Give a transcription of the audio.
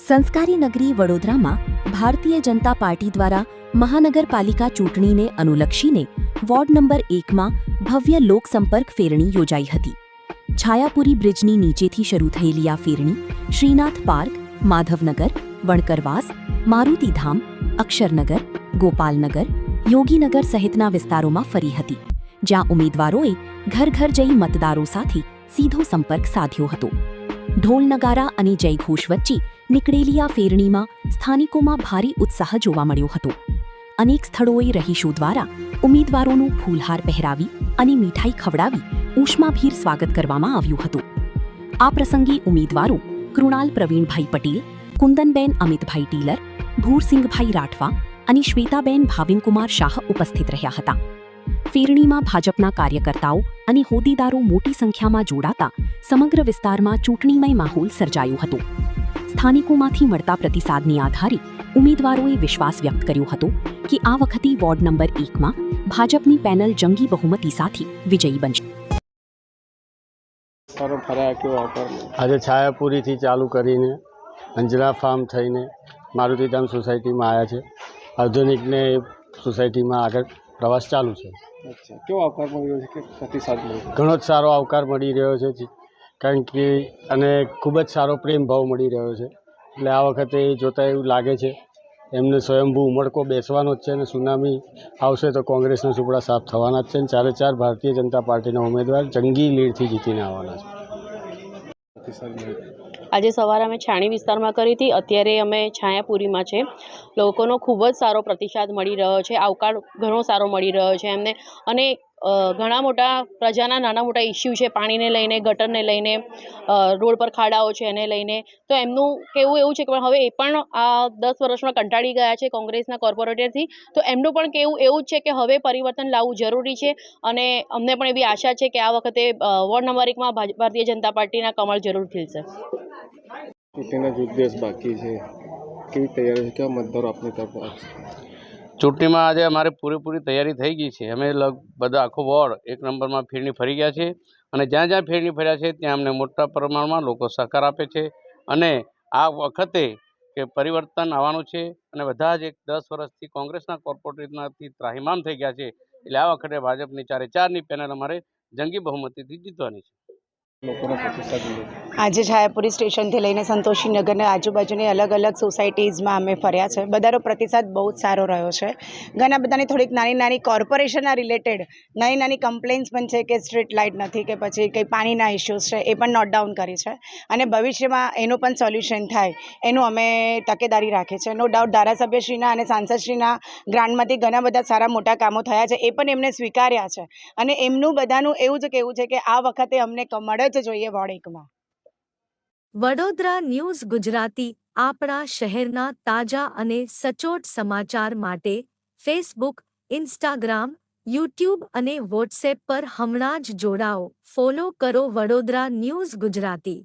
સંસ્કારી નગરી વડોદરામાં ભારતીય જનતા પાર્ટી દ્વારા મહાનગરપાલિકા ચૂંટણીને અનુલક્ષીને વોર્ડ નંબર 1માં ભવ્ય લોકસંપર્ક ફેરણી યોજાઈ હતી. છાયાપુરી બ્રિજની નીચેથી શરૂ થયેલી આ ફેરણી શ્રીનાથ પાર્ક, માધવનગર, વણકરવાસ, મારુતિધામ, અક્ષરનગર, ગોપાલનગર, યોગીનગર સહિતના વિસ્તારોમાં ફરી હતી, જ્યાં ઉમેદવારોએ ઘર ઘર જઈ મતદારો સાથે સીધો સંપર્ક સાધ્યો હતો. ઢોલ નગારા અને જયઘોષ વચ્ચે નીકળેલી આ ફેરણીમાં સ્થાનિકોમાં ભારે ઉત્સાહ જોવા મળ્યો હતો. અનેક સ્થળોએ રહીશો દ્વારા ઉમેદવારોનું ફૂલહાર પહેરાવી અને મીઠાઈ ખવડાવી ઉષ્માભેર સ્વાગત કરવામાં આવ્યું હતું. આ પ્રસંગે ઉમેદવારો કૃણાલ પ્રવીણભાઈ પટેલ, કુંદનબેન અમિતભાઈ ટીલર, ભૂરસિંગભાઈ રાઠવા અને શ્વેતાબેન ભાવિનકુમાર શાહ ઉપસ્થિત રહ્યા હતા. ફેરણીમાં ભાજપના કાર્યકર્તાઓ અને હોદ્દેદારો મોટી સંખ્યામાં જોડાતા સમગ્ર વિસ્તારમાં ચૂંટણીમય માહોલ સર્જાયો હતો. સ્થાનિકોમાંથી મળતા પ્રતિસાદને આધારે ઉમેદવારોએ વિશ્વાસ વ્યક્ત કર્યો હતો કે આ વખતે વોર્ડ નંબર 1માં ભાજપની પેનલ જંગી બહુમતી સાથે વિજયી બનશે. આજે છાયાપુરીથી ચાલુ કરીને અંજલા ફાર્મ થઈને મારુતિધામ સોસાયટીમાં આવ્યા છે. આધુનિકને સોસાયટીમાં આગળ પ્રવાસ ચાલુ છે. કેવો આવકાર મળી રહ્યો છે કે પ્રતિસાદ મળ્યો? ઘણો જ સારો આવકાર મળી રહ્યો છે, કારણ કે અને ખૂબ જ સારો પ્રેમ ભાવ મળી રહ્યો છે. એટલે આ વખતે જોતાં એવું લાગે છે એમને સ્વયંભૂ ઉમળકો બેસવાનો જ છે અને સુનામી આવશે તો કોંગ્રેસના સુપડા સાફ થવાના જ છે. ચારે ચાર ભારતીય જનતા પાર્ટીના ઉમેદવાર જંગી લીડથી જીતીને આવવાના છે. આજે સવારે અમે છાણી વિસ્તારમાં કરી હતી, અત્યારે અમે છાયાપુરીમાં છે. લોકોનો ખૂબ જ સારો પ્રતિસાદ મળી રહ્યો છે, આવકાર ઘણો સારો મળી રહ્યો છે એમને. અને ઘણા મોટા પ્રજાના નાના મોટા ઇસ્યુ છે, પાણીને લઈને, ગટરને લઈને, રોડ પર ખાડાઓ છે એને લઈને. તો એમનું કહેવું એવું છે કે હવે એ પણ આ 10 વર્ષમાં કંટાળી ગયા છે કોંગ્રેસના કોર્પોરેટરથી. તો એમનું પણ કહેવું એવું જ છે કે હવે પરિવર્તન લાવવું જરૂરી છે. અને અમને પણ એવી આશા છે કે આ વખતે વોર્ડ નંબર 1માં ભારતીય જનતા પાર્ટીના કમળ જરૂર ખીલશે. ચૂંટણીના જ ઉદ્દેશ બાકી છે, કેવી તૈયારી છે, કેવા મતદારો આપની તરફ આવશે? ચૂંટણીમાં આજે અમારે પૂરેપૂરી તૈયારી થઈ ગઈ છે. અમે બધા આખો વોર્ડ 1 નંબરમાં ફેરણી ફરી ગયા છે અને જ્યાં જ્યાં ફેરણી ફર્યા છે ત્યાં અમને મોટા પ્રમાણમાં લોકો સહકાર આપે છે. અને આ વખતે કે પરિવર્તન આવવાનું છે અને બધા જ 10 વર્ષથી કોંગ્રેસના કોર્પોરેટરથી ત્રાહિમામ થઈ ગયા છે. એટલે આ વખતે ભાજપની ચારે ચારની પેનલ અમારે જંગી બહુમતીથી જીતવાની છે. આજે છાયાપુરી સ્ટેશનથી લઈને સંતોષીનગરની આજુબાજુની અલગ અલગ સોસાયટીઝમાં અમે ફર્યા છે. બધાનો પ્રતિસાદ બહુ જ સારો રહ્યો છે. ઘણા બધાની થોડીક નાની નાની કોર્પોરેશનના રિલેટેડ નાની નાની કમ્પ્લેન્ટ્સ પણ છે કે સ્ટ્રીટ લાઇટ નથી કે પછી કંઈ પાણીના ઇસ્યુઝ છે, એ પણ નોટ ડાઉન કરી છે. અને ભવિષ્યમાં એનું પણ સોલ્યુશન થાય એનું અમે તકેદારી રાખી છે. નો ડાઉટ ધારાસભ્યશ્રીના અને સાંસદશ્રીના ગ્રાન્ટમાંથી ઘણા બધા સારા મોટા કામો થયા છે, એ પણ એમને સ્વીકાર્યા છે. અને એમનું બધાનું એવું જ કહેવું છે કે આ વખતે અમને કમળ જ જોઈએ વોર્ડ 1માં. વડોદરા ન્યૂઝ ગુજરાતી આપણા શહેરના તાજા અને સચોટ સમાચાર માટે ફેસબુક, ઇન્સ્ટાગ્રામ, યુટ્યુબ અને વોટ્સએપ પર હમણાં જ જોડાઓ. ફોલો કરો વડોદરા ન્યૂઝ ગુજરાતી.